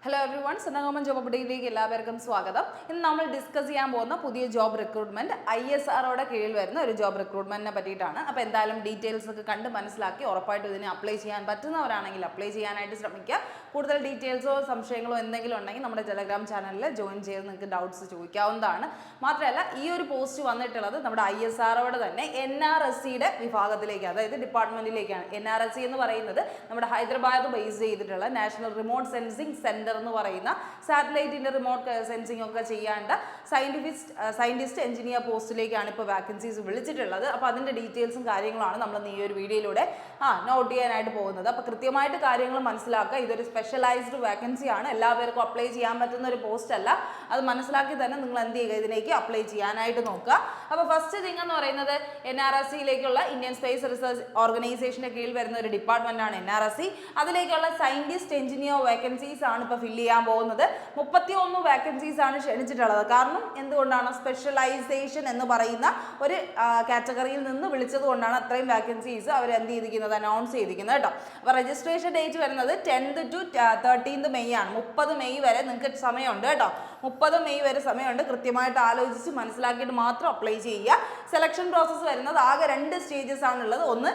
Hello every one, സ്വന്തം job അപ്ഡേറ്റിലേക്ക് എല്ലാവർക്കും സ്വാഗതം. ഇന്ന് നമ്മൾ ഡിസ്കസ് ചെയ്യാൻ പോകുന്ന പുതിയ ജോബ് റിക്രൂട്ട്മെന്റ് ISROയുടെ കീഴിൽ വരുന്ന ഒരു ജോബ് റിക്രൂട്ട്മെന്റിനെ പറ്റിയിട്ടാണ്. അപ്പോൾ എന്തായാലും ഡീറ്റെയിൽസ് ഒക്കെ കണ്ട് മനസ്സിലാക്കി ഉറപ്പായിട്ടും ഇതിനെ അപ്ലൈ ചെയ്യാൻ പറ്റുന്നവരാണെങ്കിൽ അപ്ലൈ ചെയ്യാനായിട്ട് ശ്രമിക്കുക. കൂടുതൽ ഡീറ്റെയിൽസോ സംശയങ്ങളോ എന്തെങ്കിലും ഉണ്ടെങ്കിൽ നമ്മുടെ ടെലഗ്രാം ചാനലിൽ ജോയിൻ ചെയ്ത് നിങ്ങൾക്ക് ഡൗട്ട്സ് ചോദിക്കാവുന്നതാണ്. മാത്രമല്ല, ഈ ഒരു പോസ്റ്റ് വന്നിട്ടുള്ളത് നമ്മുടെ ISROയുടെ തന്നെ NRSCയുടെ വിഭാഗത്തിലേക്ക്, അതായത് ഡിപ്പാർട്ട്മെന്റിലേക്കാണ്. NRSC എന്ന് പറയുന്നത് നമ്മുടെ ഹൈദരാബാദ് ബേസ് ചെയ്തിട്ടുള്ള നാഷണൽ റിമോട്ട് സെൻസിങ് സെന്റർ എന്ന് പറയുന്ന സാറ്റലൈറ്റിന്റെ റിമോട്ട് സെൻസിങ് ഒക്കെ ചെയ്യാണ്ട് സയന്റിസ്റ്റ് എഞ്ചിനീയർ പോസ്റ്റിലേക്കാണ് ഇപ്പോൾ വാക്കൻസീസ് വിളിച്ചിട്ടുള്ളത്. അപ്പോൾ അതിന്റെ ഡീറ്റെയിൽസും കാര്യങ്ങളാണ് നമ്മൾ ഈ ഒരു വീഡിയോയിലൂടെ നോട്ട് ചെയ്യാനായിട്ട് പോകുന്നത്. അപ്പോൾ കൃത്യമായിട്ട് കാര്യങ്ങൾ മനസ്സിലാക്കുക. ഇതൊരു സ്പെഷ്യലൈസ്ഡ് വാക്കൻസി ആണ്, എല്ലാവർക്കും അപ്ലൈ ചെയ്യാൻ പറ്റുന്ന ഒരു പോസ്റ്റ് അല്ല. അത് മനസ്സിലാക്കി തന്നെ നിങ്ങൾ എന്ത് ചെയ്യുക, ഇതിലേക്ക് അപ്ലൈ ചെയ്യാനായിട്ട് നോക്കുക. അപ്പോൾ ഫസ്റ്റ് തിങ് എന്ന് പറയുന്നത് NRSCയിലേക്കുള്ള ഇന്ത്യൻ സ്പേസ് റിസർച്ച് ഓർഗനൈസേഷന്റെ കീഴിൽ വരുന്ന ഒരു ഡിപ്പാർട്ട്മെന്റ് ആണ് NRSC. അതിലേക്കുള്ള സയന്റിസ്റ്റ് എഞ്ചിനീയർ വേക്കൻസീസ് ആണ് ഇപ്പോൾ ഫില്ല് ചെയ്യാൻ പോകുന്നത്. 31 വേക്കൻസീസ് ആണ് ക്ഷണിച്ചിട്ടുള്ളത്. കാരണം എന്തുകൊണ്ടാണ്, സ്പെഷ്യലൈസേഷൻ എന്ന് പറയുന്ന ഒരു കാറ്റഗറിയിൽ നിന്ന് വിളിച്ചത് കൊണ്ടാണ് അത്രയും വേക്കൻസീസ് അവർ എന്ത് ചെയ്തിരിക്കുന്നത്, അനൗൺസ് ചെയ്തിരിക്കുന്നത് കേട്ടോ. അപ്പോൾ രജിസ്ട്രേഷൻ ഡേറ്റ് വരുന്നത് 10th to 13th May ആണ്. 30 മെയ് വരെ നിങ്ങൾക്ക് സമയമുണ്ട് കേട്ടോ. 30 മെയ് വരെ സമയമുണ്ട്. കൃത്യമായിട്ട് ആലോചിച്ച് മനസ്സിലാക്കിയിട്ട് മാത്രം അപ്ലൈ ചെയ്യുക. സെലക്ഷൻ പ്രോസസ്സ് വരുന്നത് ആകെ 2 സ്റ്റേജസ് ആണുള്ളത്. ഒന്ന്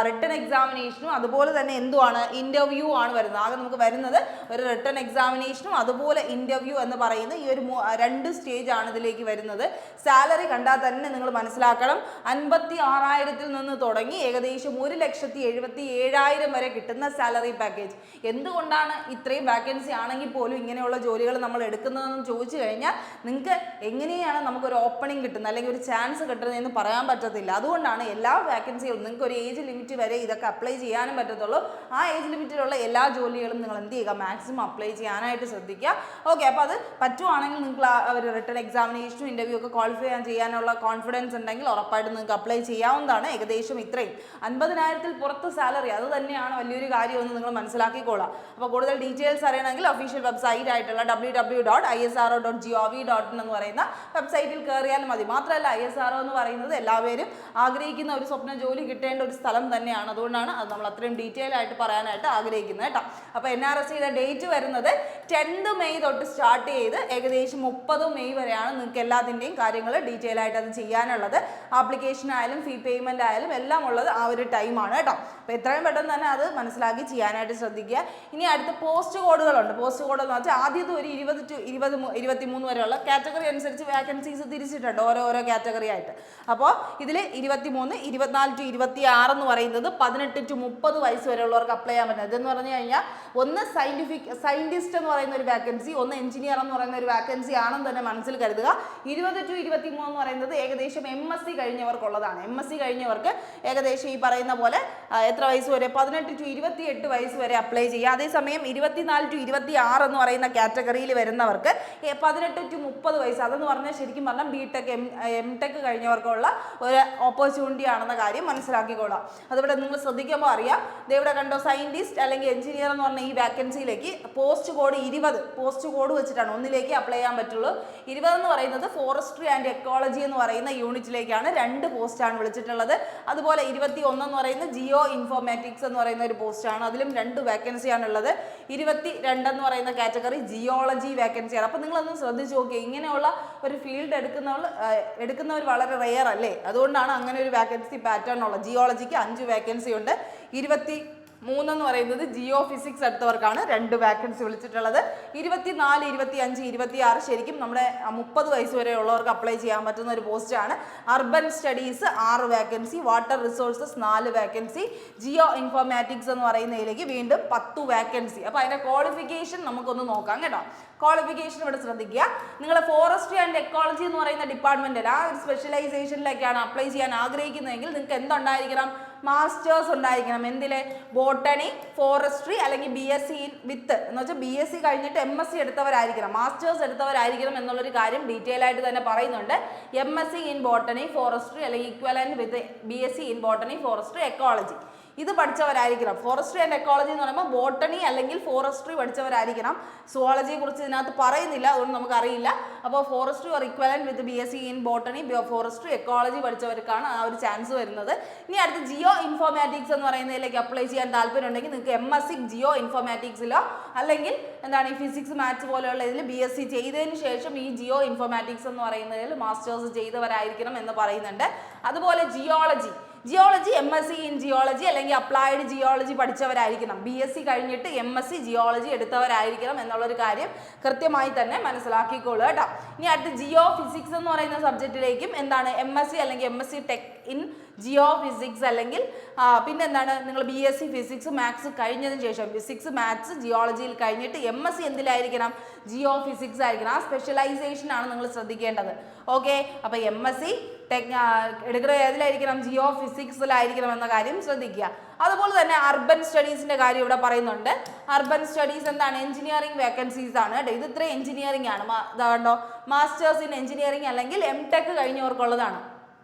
റിട്ടൺ എക്സാമിനേഷനും അതുപോലെ തന്നെ എന്തുവാണ്, ഇന്റർവ്യൂ ആണ് വരുന്നത്. ആകെ നമുക്ക് വരുന്നത് ഒരു റിട്ടൺ എക്സാമിനേഷനും അതുപോലെ ഇന്റർവ്യൂ എന്ന് പറയുന്ന ഈ ഒരു 2 സ്റ്റേജ് ആണ് ഇതിലേക്ക് വരുന്നത്. സാലറി കണ്ടാൽ തന്നെ നിങ്ങൾ മനസ്സിലാക്കണം, 56,000 നിന്ന് തുടങ്ങി ഏകദേശം 1,77,000 വരെ കിട്ടുന്ന സാലറി പാക്കേജ്. എന്തുകൊണ്ടാണ് ഇത്രയും വാക്കൻസി ആണെങ്കിൽ പോലും ഇങ്ങനെയുള്ള ജോലികൾ നമ്മൾ എടുക്കുന്നതെന്ന് ചോദിച്ചു കഴിഞ്ഞാൽ നിങ്ങൾക്ക് എങ്ങനെയാണ് നമുക്കൊരു ഓപ്പണിംഗ് കിട്ടുന്നത് അല്ലെങ്കിൽ ഒരു ചാൻസ് കിട്ടുന്നതെന്ന് പറയാൻ പറ്റത്തില്ല. അതുകൊണ്ടാണ് എല്ലാ വാക്കൻസികളും നിങ്ങൾക്ക് ഒരു ഏജ് ലിമിറ്റ് വരെ ഇതൊക്കെ അപ്ലൈ ചെയ്യാനും പറ്റത്തുള്ളൂ. ആ ഏജ് ലിമിറ്റിലുള്ള എല്ലാ ജോലികളും നിങ്ങൾ എന്ത് ചെയ്യുക, മാക്സിമം അപ്ലൈ ചെയ്യാനായിട്ട് ശ്രദ്ധിക്കുക. ഓക്കെ, അപ്പോൾ അത് പറ്റുവാണെങ്കിൽ നിങ്ങൾ ഒരു റിട്ടൺ എക്സാമിനേഷനും ഇന്റർവ്യൂ ഒക്കെ ക്വാളിഫൈ ചെയ്യാനുള്ള കോൺഫിഡൻസ് ഉണ്ടെങ്കിൽ ഉറപ്പായിട്ട് നിങ്ങൾക്ക് അപ്ലൈ ചെയ്യാവുന്നതാണ്. ഏകദേശം ഇത്രയും 50,000 പുറത്ത് സാലറി, അത് തന്നെയാണ് വലിയൊരു കാര്യമെന്ന് നിങ്ങൾ മനസ്സിലാക്കിക്കോളാം. അപ്പോൾ കൂടുതൽ ഡീറ്റെയിൽസ് അറിയണമെങ്കിൽ ഒഫീഷ്യൽ വെബ്സൈറ്റ് ആയിട്ടുള്ള www.isro.gov.in എന്ന് പറയുന്ന വെബ്സൈറ്റിൽ കയറിയാൽ മതി. മാത്രമല്ല, ISRO എന്ന് പറയുന്നത് എല്ലാവരും ആഗ്രഹിക്കുന്ന ഒരു സ്വപ്ന ജോലി കിട്ടേണ്ട ഒരു സ്ഥലം തന്നെയാണ്. അതുകൊണ്ടാണ് അത് നമ്മൾ അത്രയും ഡീറ്റെയിൽ ആയിട്ട് പറയാനായിട്ട് ആഗ്രഹിക്കുന്നത് കേട്ടോ. അപ്പോൾ NRSCയുടെ ഡേറ്റ് വരുന്നത് 10th May തൊട്ട് സ്റ്റാർട്ട് ചെയ്ത് ഏകദേശം 30 മെയ് വരെയാണ് നിങ്ങൾക്ക് എല്ലാത്തിൻ്റെയും കാര്യങ്ങൾ ഡീറ്റെയിൽ ആയിട്ട് അത് ചെയ്യാനുള്ളത്. ആപ്ലിക്കേഷൻ ആയാലും ഫീ പേയ്മെന്റ് ആയാലും എല്ലാം ഉള്ളത് ആ ഒരു ടൈമാണ് കേട്ടോ. അപ്പോൾ എത്രയും പെട്ടെന്ന് തന്നെ അത് മനസ്സിലാക്കി ചെയ്യാനായിട്ട് ശ്രദ്ധിക്കുക. ഇനി അടുത്ത പോസ്റ്റ് കോഡുകളുണ്ട്. പോസ്റ്റ് കോഡ് എന്ന് വെച്ചാൽ ആദ്യത്തെ ഒരു 20 to 23 വരെയുള്ള കാറ്റഗറി അനുസരിച്ച് വാക്കൻസീസ് തിരിച്ചിട്ടുണ്ട് ഓരോ കാറ്റഗറി ആയിട്ട്. അപ്പോൾ ഇതിൽ 23, 24 to 26 എന്ന് പറയുന്നത് 18 to 30 വയസ്സ് വരെയുള്ളവർക്ക് അപ്ലൈ ചെയ്യാൻ പറ്റുന്നത്. ഇതെന്ന് പറഞ്ഞു കഴിഞ്ഞാൽ ഒന്ന് സയന്റിസ്റ്റ് എന്ന് പറയുന്ന ഒരു വാക്കൻസി, ഒന്ന് എഞ്ചിനീയർ എന്ന് പറയുന്ന ഒരു വാക്കൻസി ആണെന്ന് തന്നെ മനസ്സിൽ കരുതുക. 20 to 23 എന്ന് പറയുന്നത് ഏകദേശം MSc കഴിഞ്ഞവർക്കുള്ളതാണ്. MSc കഴിഞ്ഞവർക്ക് ഏകദേശം ഈ പറയുന്ന പോലെ എത്ര വയസ്സ് വരെ, 18 to 28 വയസ്സ് വരെ അപ്ലൈ ചെയ്യുക. അതേസമയം 24 to 26 എന്ന് പറയുന്ന കാറ്റഗറിയിൽ വരുന്നവർക്ക് 18 to 30 വയസ്സ്, അതെന്ന് പറഞ്ഞാൽ ശരിക്കും പറഞ്ഞാൽ BTech MTech കഴിഞ്ഞവർക്കുള്ള ഒരു ഓപ്പർച്യൂണിറ്റി ആണെന്ന കാര്യം മനസ്സിലാക്കിക്കൊള്ളാം. അതിവിടെ നിങ്ങൾ ശ്രദ്ധിക്കുമ്പോൾ അറിയാം. ഇവിടെ കണ്ടോ, സയന്റിസ്റ്റ് അല്ലെങ്കിൽ എഞ്ചിനീയർ എന്ന് പറഞ്ഞ ഈ വാക്കൻസിയിലേക്ക് പോസ്റ്റ് കോഡ് 20 പോസ്റ്റ് കോഡ് വെച്ചിട്ടാണ് ഒന്നിലേക്ക് അപ്ലൈ ചെയ്യാൻ പറ്റുള്ളൂ. 20 എന്ന് പറയുന്നത് ഫോറസ്ട്രി ആൻഡ് എക്കോളജി എന്ന് പറയുന്ന യൂണിറ്റിലേക്കാണ് 2 പോസ്റ്റാണ് വിളിച്ചിട്ടുള്ളത്. അതുപോലെ 21 എന്ന് പറയുന്നത് ജിയോ ഇൻഫോർമാറ്റിക്സ് എന്ന് പറയുന്ന ഒരു പോസ്റ്റാണ്. അതിലും 2 വാക്കൻസിയാണ് ഉള്ളത്. 22 എന്ന് പറയുന്ന കാറ്റഗറി ജിയോളജി വാക്കൻസിയാണ്. അപ്പോൾ നിങ്ങളൊന്ന് ശ്രദ്ധിച്ച് നോക്കിയാൽ ഇങ്ങനെയുള്ള ഒരു ഫീൽഡ് എടുക്കുന്നവർ വളരെ റെയർ അല്ലേ. അതുകൊണ്ടാണ് അങ്ങനെ ഒരു വാക്കൻസി പാറ്റേൺ ഉള്ളത്. ജിയോളജിക്ക് 5 വാക്കൻസി ഉണ്ട്. 23 എന്ന് പറയുന്നത് ജിയോ ഫിസിക്സ് എടുത്തവർക്കാണ് 2 വാക്കൻസി വിളിച്ചിട്ടുള്ളത്. 24, 25, 26 ശരിക്കും നമ്മുടെ 30 വയസ്സ് വരെ ഉള്ളവർക്ക് അപ്ലൈ ചെയ്യാൻ പറ്റുന്ന ഒരു പോസ്റ്റാണ്. Urban studies 6 vacancy, water resources 4 vacancy, Jio informatics എന്ന് പറയുന്നതിലേക്ക് വീണ്ടും 10 വാക്കൻസി. അപ്പോൾ അതിൻ്റെ ക്വാളിഫിക്കേഷൻ നമുക്കൊന്ന് നോക്കാം കേട്ടോ. ക്വാളിഫിക്കേഷൻ ഇവിടെ ശ്രദ്ധിക്കുക. നിങ്ങൾ ഫോറസ്ട്രി ആൻഡ് എക്കോളജി എന്ന് പറയുന്ന ഡിപ്പാർട്ട്മെന്റിൽ ആ ഒരു സ്പെഷ്യലൈസേഷനിലേക്കാണ് അപ്ലൈ ചെയ്യാൻ ആഗ്രഹിക്കുന്നതെങ്കിൽ നിങ്ങൾക്ക് എന്തുണ്ടായിരിക്കണം, മാസ്റ്റേഴ്സ് ഉണ്ടായിരിക്കണം. എന്തിലെ, ബോട്ടണി, ഫോറസ്ട്രി അല്ലെങ്കിൽ BSc വിത്ത് എന്ന് വെച്ചാൽ BSc കഴിഞ്ഞിട്ട് MSc എടുത്തവരായിരിക്കണം, മാസ്റ്റേഴ്സ് എടുത്തവരായിരിക്കണം എന്നുള്ളൊരു കാര്യം ഡീറ്റെയിൽ ആയിട്ട് തന്നെ പറയുന്നുണ്ട്. MSc ഇൻ ബോട്ടണി, ഫോറസ്ട്രി അല്ലെങ്കിൽ equivalent with BSc in botany, forestry, ecology. ഇത് പഠിച്ചവരായിരിക്കണം. ഫോറസ്ട്രി ആൻഡ് എക്കോളജി എന്ന് പറയുമ്പോൾ ബോട്ടണി അല്ലെങ്കിൽ ഫോറസ്ട്രി പഠിച്ചവരായിരിക്കണം. സുവോളജിയെ കുറിച്ച് ഇതിനകത്ത് പറയുന്നില്ല, അതുകൊണ്ട് നമുക്കറിയില്ല. അപ്പോൾ forestry or equivalent with BSc in botany, forestry, ecology പഠിച്ചവർക്കാണ് ആ ഒരു ചാൻസ് വരുന്നത്. ഇനി അടുത്ത് ജിയോ ഇൻഫോർമാറ്റിക്സ് എന്ന് പറയുന്നതിലേക്ക് അപ്ലൈ ചെയ്യാൻ താല്പര്യം ഉണ്ടെങ്കിൽ നിങ്ങൾക്ക് MSc ജിയോ ഇൻഫോർമാറ്റിക്സിലോ അല്ലെങ്കിൽ എന്താണ് ഈ ഫിസിക്സ് മാത്സ് പോലെയുള്ള ഇതിൽ BSc ചെയ്തതിന് ശേഷം ഈ ജിയോ ഇൻഫോർമാറ്റിക്സ് എന്ന് പറയുന്നതിൽ മാസ്റ്റേഴ്സ് ചെയ്തവരായിരിക്കണം എന്ന് പറയുന്നുണ്ട്. അതുപോലെ ജിയോളജി MSc ഇൻ ജിയോളജി അല്ലെങ്കിൽ അപ്ലൈഡ് ജിയോളജി പഠിച്ചവരായിരിക്കണം. BSc കഴിഞ്ഞിട്ട് MSc ജിയോളജി എടുത്തവരായിരിക്കണം എന്നുള്ളൊരു കാര്യം കൃത്യമായി തന്നെ മനസ്സിലാക്കിക്കോളുക കേട്ടോ. ഇനി അടുത്ത് ജിയോ ഫിസിക്സ് എന്ന് പറയുന്ന സബ്ജക്റ്റിലേക്കും എന്താണ് MSc അല്ലെങ്കിൽ MSc tech in geophysics അല്ലെങ്കിൽ പിന്നെ എന്താണ് നിങ്ങൾ BSc ഫിസിക്സ് മാത്സ് കഴിഞ്ഞതിന് ശേഷം ഫിസിക്സ് മാത്സ് ജിയോളജിയിൽ കഴിഞ്ഞിട്ട് MSc എന്തിലായിരിക്കണം? ജിയോ ഫിസിക്സ് ആയിരിക്കണം. ആ സ്പെഷ്യലൈസേഷൻ ആണ് നിങ്ങൾ ശ്രദ്ധിക്കേണ്ടത്. ഓക്കെ, അപ്പോൾ MSc എടുക്കുന്നത് ഏതിലായിരിക്കണം? ജിയോ ഫിസിക്സിലായിരിക്കണം എന്ന കാര്യം ശ്രദ്ധിക്കുക. അതുപോലെ തന്നെ അർബൻ സ്റ്റഡീസിന്റെ കാര്യം ഇവിടെ പറയുന്നുണ്ട്. അർബൻ സ്റ്റഡീസ് എന്താണ്? എഞ്ചിനീയറിംഗ് വേക്കൻസീസ് ആണ് കേട്ടോ. ഇത് ഇത്രയും എഞ്ചിനീയറിംഗ് ആണ്. കണ്ടോ, മാസ്റ്റേഴ്സ് ഇൻ എഞ്ചിനീയറിംഗ് അല്ലെങ്കിൽ MTech കഴിഞ്ഞവർക്കുള്ളതാണ്.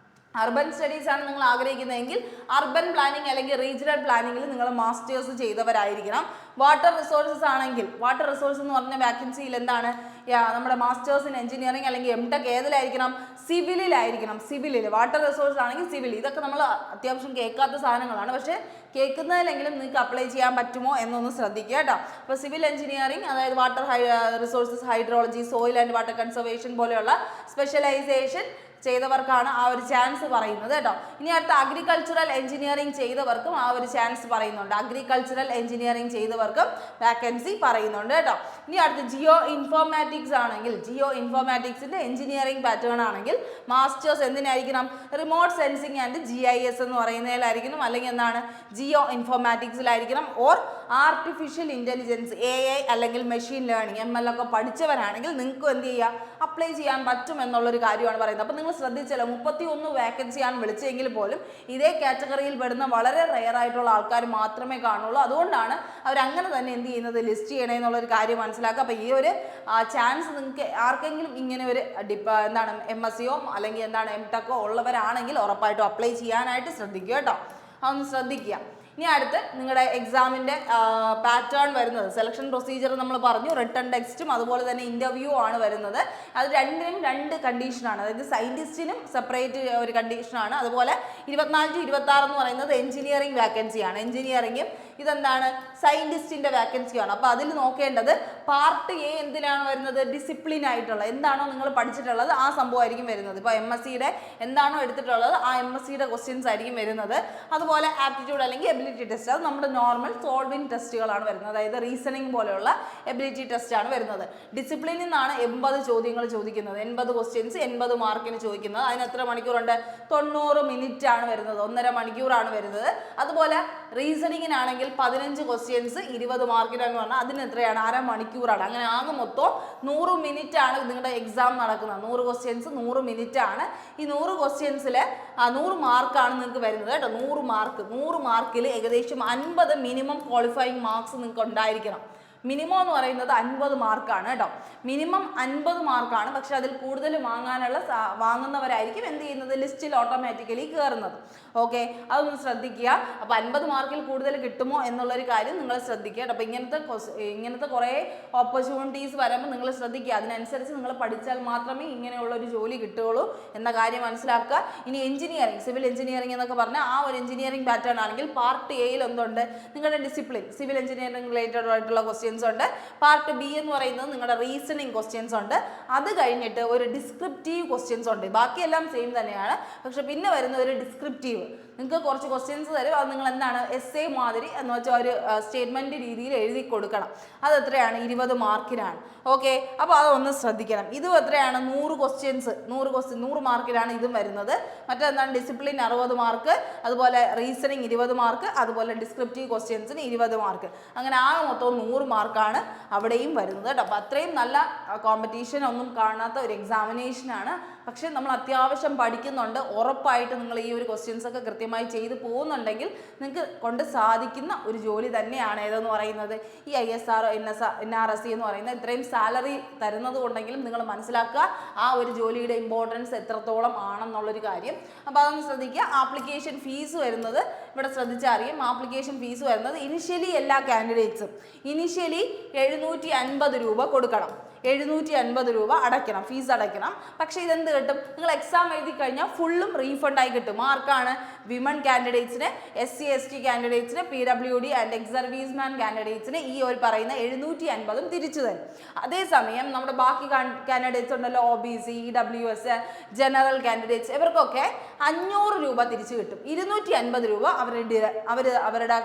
അർബൻ സ്റ്റഡീസ് ആണ് നിങ്ങൾ ആഗ്രഹിക്കുന്നതെങ്കിൽ അർബൻ പ്ലാനിങ് അല്ലെങ്കിൽ റീജിയണൽ പ്ലാനിങ്ങിൽ നിങ്ങൾ മാസ്റ്റേഴ്സ് ചെയ്തവരായിരിക്കണം. വാട്ടർ റിസോഴ്സസ് ആണെങ്കിൽ വാട്ടർ റിസോഴ്സ് എന്ന് പറഞ്ഞ വാക്കൻസിയിൽ എന്താണ് നമ്മുടെ മാസ്റ്റേഴ്സ് ഇൻ എഞ്ചിനീയറിംഗ് അല്ലെങ്കിൽ MTech ഏതിലായിരിക്കണം? സിവിലിലായിരിക്കണം. സിവിലിൽ വാട്ടർ റിസോഴ്സ് ആണെങ്കിൽ സിവിൽ. ഇതൊക്കെ നമ്മൾ അത്യാവശ്യം കേൾക്കാത്ത സാധനങ്ങളാണ്, പക്ഷേ കേൾക്കുന്നതിലെങ്കിലും നിങ്ങൾക്ക് അപ്ലൈ ചെയ്യാൻ പറ്റുമോ എന്നൊന്ന് ശ്രദ്ധിക്കുക കേട്ടോ. അപ്പോൾ സിവിൽ എഞ്ചിനീയറിംഗ് അതായത് water resources, hydrology, soil and water conservation പോലെയുള്ള സ്പെഷ്യലൈസേഷൻ ചെയ്തവർക്കാണ് ആ ഒരു ചാൻസ് പറയുന്നത് കേട്ടോ. ഇനി അടുത്ത അഗ്രികൾച്ചറൽ എഞ്ചിനീയറിംഗ് ചെയ്തവർക്കും ആ ഒരു ചാൻസ് പറയുന്നുണ്ട്. അഗ്രികൾച്ചറൽ എഞ്ചിനീയറിംഗ് ചെയ്തവർക്കും വാക്കൻസി പറയുന്നുണ്ട് കേട്ടോ. ഇനി അടുത്ത് ജിയോ ഇൻഫോർമാറ്റിക്സ് ആണെങ്കിൽ ജിയോ ഇൻഫോർമാറ്റിക്സിന്റെ എഞ്ചിനീയറിംഗ് പാറ്റേൺ ആണെങ്കിൽ മാസ്റ്റേഴ്സ് എന്തിനായിരിക്കണം? റിമോട്ട് സെൻസിങ് ആൻഡ് GIS എന്ന് പറയുന്നതിലായിരിക്കണം, അല്ലെങ്കിൽ എന്താണ് ജിയോ ഇൻഫോർമാറ്റിക്സിലായിരിക്കണം. ഓർ ആർട്ടിഫിഷ്യൽ ഇൻ്റലിജൻസ് AI അല്ലെങ്കിൽ മെഷീൻ ലേണിംഗ് ML ഒക്കെ പഠിച്ചവരാണെങ്കിൽ നിങ്ങൾക്ക് എന്ത് ചെയ്യുക? അപ്ലൈ ചെയ്യാൻ പറ്റും എന്നുള്ളൊരു കാര്യമാണ് പറയുന്നത്. അപ്പോൾ നിങ്ങൾ ശ്രദ്ധിച്ചല്ലോ, 31 വാക്കൻസിയാണ് വിളിച്ചെങ്കിൽ പോലും ഇതേ കാറ്റഗറിയിൽ പെടുന്ന വളരെ റെയർ ആയിട്ടുള്ള ആൾക്കാർ മാത്രമേ കാണുള്ളൂ. അതുകൊണ്ടാണ് അവരങ്ങനെ തന്നെ എന്ത് ചെയ്യുന്നത്? ലിസ്റ്റ് ചെയ്യണേ എന്നുള്ളൊരു കാര്യം മനസ്സിലാക്കുക. അപ്പോൾ ഈ ഒരു ചാൻസ് നിങ്ങൾക്ക് ആർക്കെങ്കിലും ഇങ്ങനെ ഒരു എന്താണ് MScയോ അല്ലെങ്കിൽ എന്താണ് MTech ഉള്ളവരാണെങ്കിൽ ഉറപ്പായിട്ടും അപ്ലൈ ചെയ്യാനായിട്ട് ശ്രദ്ധിക്കുക കേട്ടോ. അതൊന്ന് ശ്രദ്ധിക്കുക. ഇനി അടുത്ത് നിങ്ങളുടെ എക്സാമിൻ്റെ പാറ്റേൺ വരുന്നത് സെലക്ഷൻ പ്രൊസീജിയർ നമ്മൾ പറഞ്ഞു. റിട്ടൺ ടെക്സ്റ്റും അതുപോലെ തന്നെ ഇൻ്റർവ്യൂ ആണ് വരുന്നത്. അത് രണ്ടിനും രണ്ട് കണ്ടീഷനാണ്. അതായത് സയൻറ്റിസ്റ്റിനും സെപ്പറേറ്റ് ഒരു കണ്ടീഷനാണ്. അതുപോലെ 24 to 26 എന്ന് പറയുന്നത് എഞ്ചിനീയറിംഗ് വാക്കൻസിയാണ്. എഞ്ചിനീയറിംഗും ഇതെന്താണ്? സയൻറ്റിസ്റ്റിൻ്റെ വാക്കൻസിയാണ്. അപ്പോൾ അതിൽ നോക്കേണ്ടത് പാർട്ട് A എന്തിനാണ് വരുന്നത്? ഡിസിപ്ലിൻ ആയിട്ടുള്ള എന്താണോ നിങ്ങൾ പഠിച്ചിട്ടുള്ളത് ആ സംഭവമായിരിക്കും വരുന്നത്. ഇപ്പോൾ MScയുടെ എന്താണോ എടുത്തിട്ടുള്ളത് ആ MScയുടെ ക്വസ്റ്റ്യൻസ് ആയിരിക്കും വരുന്നത്. അതുപോലെ ആപ്റ്റിറ്റ്യൂഡ് അല്ലെങ്കിൽ എബിലിറ്റി ടെസ്റ്റ്, അത് നമ്മുടെ നോർമൽ സോൾവിങ് ടെസ്റ്റുകളാണ് വരുന്നത്. അതായത് റീസണിങ് പോലെയുള്ള എബിലിറ്റി ടെസ്റ്റ് ആണ് വരുന്നത്. ഡിസിപ്ലിനിൽ നിന്നാണ് 80 ചോദ്യങ്ങൾ ചോദിക്കുന്നത്. 80 ക്വസ്റ്റ്യൻസ് 80 മാർക്കിന് ചോദിക്കുന്നത്. അതിന് എത്ര മണിക്കൂറുണ്ട്? 90 മിനിറ്റ് ആണ് വരുന്നത്. 1.5 മണിക്കൂറാണ് വരുന്നത്. അതുപോലെ റീസണിങ്ങിനാണെങ്കിൽ 15 ക്വസ്റ്റ്യൻസ് 20 മാർക്കിനാന്ന് പറഞ്ഞാൽ അതിന് എത്രയാണ്? അരമണിക്കൂറാണ്. അങ്ങനെ ആകെ മൊത്തം 100 മിനിറ്റ് ആണ് നിങ്ങളുടെ എക്സാം നടക്കുന്നത്. 100 ക്വസ്റ്റ്യൻസ് 100 മിനിറ്റ് ആണ്. ഈ 100 ക്വസ്റ്റ്യൻസിൽ 100 മാർക്കാണ് നിങ്ങൾക്ക് വരുന്നത് കേട്ടോ. 100 മാർക്കിൽ ഏകദേശം 50 മിനിമം ക്വാളിഫയിങ് മാർക്സ് നിങ്ങൾക്ക് ഉണ്ടായിരിക്കണം. മിനിമം എന്ന് പറയുന്നത് 50 മാർക്കാണ് കേട്ടോ. മിനിമം 50 മാർക്കാണ്. പക്ഷെ അതിൽ കൂടുതൽ വാങ്ങുന്നവരായിരിക്കും എന്ത് ചെയ്യുന്നത്? ലിസ്റ്റിൽ ഓട്ടോമാറ്റിക്കലി കയറുന്നത്. ഓക്കെ, അതൊന്ന് ശ്രദ്ധിക്കുക. അപ്പോൾ 50 മാർക്കിൽ കൂടുതൽ കിട്ടുമോ എന്നുള്ളൊരു കാര്യം നിങ്ങൾ ശ്രദ്ധിക്കുക. അപ്പോൾ ഇങ്ങനത്തെ കുറേ ഓപ്പർച്യൂണിറ്റീസ് വരുമ്പോൾ നിങ്ങൾ ശ്രദ്ധിക്കുക. അതിനനുസരിച്ച് നിങ്ങൾ പഠിച്ചാൽ മാത്രമേ ഇങ്ങനെയുള്ളൊരു ജോലി കിട്ടുകയുള്ളൂ എന്ന കാര്യം മനസ്സിലാക്കുക. ഇനി എഞ്ചിനീയറിംഗ്, സിവിൽ എഞ്ചിനീയറിംഗ് എന്നൊക്കെ പറഞ്ഞാൽ ആ ഒരു എഞ്ചിനീയറിംഗ് പാറ്റേൺ ആണെങ്കിൽ പാർട്ട് Aയിൽ എന്തുണ്ട്? നിങ്ങളുടെ ഡിസിപ്ലിൻ സിവിൽ എഞ്ചിനീയറിംഗ് റിലേറ്റഡ് ആയിട്ടുള്ള ക്വസ്റ്റ്യൻസ് ഉണ്ട്. പാർട്ട് B എന്ന് പറയുന്നത് നിങ്ങളുടെ റീസണിങ് ക്വസ്റ്റ്യൻസ് ഉണ്ട്. അത് കഴിഞ്ഞിട്ട് ഒരു ഡിസ്ക്രിപ്റ്റീവ് ക്വസ്റ്റ്യൻസ് ഉണ്ട്. ബാക്കിയെല്ലാം സെയിം തന്നെയാണ്, പക്ഷെ പിന്നെ വരുന്ന ഒരു ഡിസ്ക്രിപ്റ്റീവ്. നിങ്ങൾക്ക് കുറച്ച് ക്വസ്റ്റ്യൻസ് തരും. അത് നിങ്ങൾ എന്താണ് essay മാതിരി എന്ന് വെച്ചാൽ ഒരു സ്റ്റേറ്റ്മെൻറ്റ് രീതിയിൽ എഴുതി കൊടുക്കണം. അത് എത്രയാണ്? 20 മാർക്കിനാണ്. ഓക്കെ, അപ്പോൾ അതൊന്ന് ശ്രദ്ധിക്കണം. ഇതും എത്രയാണ്? 100 ക്വസ്റ്റ്യൻസ് 100 മാർക്കിലാണ് ഇതും വരുന്നത്. മറ്റെന്താണ്? ഡിസിപ്ലിൻ 60 മാർക്ക്, അതുപോലെ റീസണിങ് 20 മാർക്ക്, അതുപോലെ ഡിസ്ക്രിപ്റ്റീവ് ക്വസ്റ്റ്യൻസിന് 20 മാർക്ക്. അങ്ങനെ ആകെ മൊത്തം 100 മാർക്കാണ് അവിടെയും വരുന്നത് കേട്ടോ. അപ്പോൾ അത്രയും നല്ല കോമ്പറ്റീഷൻ ഒന്നും കാണാത്ത ഒരു എക്സാമിനേഷനാണ്. പക്ഷേ നമ്മൾ അത്യാവശ്യം പഠിക്കുന്നുണ്ട്. ഉറപ്പായിട്ട് നിങ്ങൾ ഈ ഒരു ക്വസ്റ്റ്യൻസ് ഒക്കെ കൃത്യമായി ചെയ്ത് പോകുന്നുണ്ടെങ്കിൽ നിങ്ങൾക്ക് കൊണ്ട് സാധിക്കുന്ന ഒരു ജോലി തന്നെയാണ് ഏതെന്ന് പറയുന്നത് ഈ ISR NRSC എന്ന് പറയുന്ന ഇത്രയും സാലറി തരുന്നത് കൊണ്ടെങ്കിലും നിങ്ങൾ മനസ്സിലാക്കുക ആ ഒരു ജോലിയുടെ ഇമ്പോർട്ടൻസ് എത്രത്തോളം ആണെന്നുള്ളൊരു കാര്യം. അപ്പോൾ അതൊന്ന് ശ്രദ്ധിക്കുക. ആപ്ലിക്കേഷൻ ഫീസ് വരുന്നത് ഇവിടെ ശ്രദ്ധിച്ചറിയും ആപ്ലിക്കേഷൻ ഫീസ് വരുന്നത് ഇനിഷ്യലി എല്ലാ കാൻഡിഡേറ്റ്സും ഇനിഷ്യലി 750 രൂപ കൊടുക്കണം, 750 രൂപ അടയ്ക്കണം, ഫീസ് അടയ്ക്കണം. പക്ഷേ ഇതെന്ത് കിട്ടും, നിങ്ങൾ എക്സാം എഴുതി കഴിഞ്ഞാൽ ഫുള്ളും റീഫണ്ടായി കിട്ടും. ആർക്കാണ്? വിമൺ കാൻഡിഡേറ്റ്സിന്, SC ST കാൻഡിഡേറ്റ്സിന്, PWD ആൻഡ് എക്സ് സർവീസ്മാൻ കാൻഡിഡേറ്റ്സിന് ഈ ഒരു പറയുന്ന 750 തിരിച്ചു തരും. അതേസമയം നമ്മുടെ ബാക്കി കാൻഡിഡേറ്റ്സ് ഉണ്ടല്ലോ, OBC, EWS, ജനറൽ കാൻഡിഡേറ്റ്സ്, ഇവർക്കൊക്കെ 500 രൂപ തിരിച്ചു കിട്ടും. 250 രൂപ അവരുടെ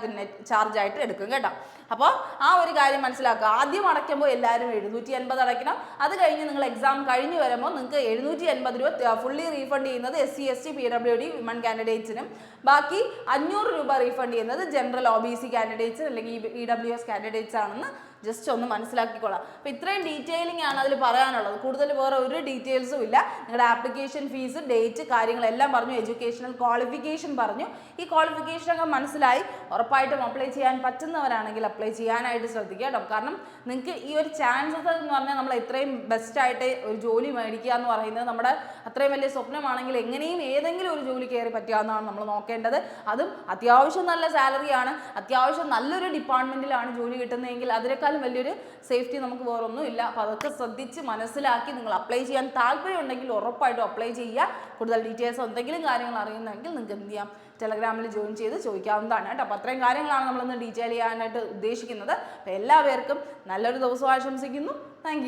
ചാർജ് ആയിട്ട് എടുക്കും കേട്ടോ. അപ്പോൾ ആ ഒരു കാര്യം മനസ്സിലാക്കുക. ആദ്യം അടയ്ക്കുമ്പോൾ എല്ലാവരും 750 അടയ്ക്കണം. അത് കഴിഞ്ഞ് നിങ്ങൾ എക്സാം കഴിഞ്ഞ് വരുമ്പോൾ നിങ്ങൾക്ക് 750 രൂപ ഫുള്ളി റീഫണ്ട് ചെയ്യുന്നത് SC ST PWD വിമൺ കാൻഡിഡേറ്റ്സിനും, ബാക്കി 500 രൂപ റീഫണ്ട് ചെയ്യുന്നത് ജനറൽ OBC കാൻഡിഡേറ്റ്സ് അല്ലെങ്കിൽ EWS കാൻഡിഡേറ്റ്സ് ആണെന്ന് ജസ്റ്റ് ഒന്ന് മനസ്സിലാക്കിക്കൊള്ളാം. അപ്പോൾ ഇത്രയും ഡീറ്റെയിലിംഗ് ആണ് അതിൽ പറയാനുള്ളത്. കൂടുതൽ വേറെ ഒരു ഡീറ്റെയിൽസും ഇല്ല. നിങ്ങളുടെ ആപ്ലിക്കേഷൻ ഫീസ്, ഡേറ്റ്, കാര്യങ്ങളെല്ലാം പറഞ്ഞു, എഡ്യൂക്കേഷണൽ ക്വാളിഫിക്കേഷൻ പറഞ്ഞു. ഈ ക്വാളിഫിക്കേഷനൊക്കെ മനസ്സിലായി ഉറപ്പായിട്ടും അപ്ലൈ ചെയ്യാൻ പറ്റുന്നവരാണെങ്കിൽ അപ്ലൈ ചെയ്യാനായിട്ട് ശ്രദ്ധിക്കുക കേട്ടോ. കാരണം നിങ്ങൾക്ക് ഈ ഒരു ചാൻസസ് എന്ന് പറഞ്ഞാൽ നമ്മൾ എത്രയും ബെസ്റ്റായിട്ട് ഒരു ജോലി മേടിക്കുക എന്ന് പറയുന്നത് നമ്മുടെ അത്രയും വലിയ സ്വപ്നമാണെങ്കിൽ എങ്ങനെയും ഏതെങ്കിലും ഒരു ജോലി കയറി പറ്റുകയെന്നാണ് നമ്മൾ നോക്കേണ്ടത്. അതും അത്യാവശ്യം നല്ല സാലറിയാണ്, അത്യാവശ്യം നല്ലൊരു ഡിപ്പാർട്ട്മെൻറ്റിലാണ് ജോലി കിട്ടുന്നതെങ്കിൽ അതിനേക്കാൾ വലിയൊരു സേഫ്റ്റി നമുക്ക് വേറൊന്നും ഇല്ല. അപ്പോൾ അതൊക്കെ ശ്രദ്ധിച്ച് മനസ്സിലാക്കി നിങ്ങൾ അപ്ലൈ ചെയ്യാൻ താല്പര്യമുണ്ടെങ്കിൽ ഉറപ്പായിട്ടും അപ്ലൈ ചെയ്യുക. കൂടുതൽ ഡീറ്റെയിൽസ് എന്തെങ്കിലും കാര്യങ്ങൾ അറിയുന്നെങ്കിൽ നിങ്ങൾക്ക് എന്ത് ചെയ്യാം, ടെലഗ്രാമിൽ ജോയിൻ ചെയ്ത് ചോദിക്കാവുന്നതാണ് കേട്ടോ. അപ്പോൾ അത്രയും കാര്യങ്ങളാണ് നമ്മളിന്ന് ഡീറ്റെയിൽ ചെയ്യാനായിട്ട് ഉദ്ദേശിക്കുന്നത്. അപ്പോൾ എല്ലാവർക്കും നല്ലൊരു ദിവസം ആശംസിക്കുന്നു. താങ്ക്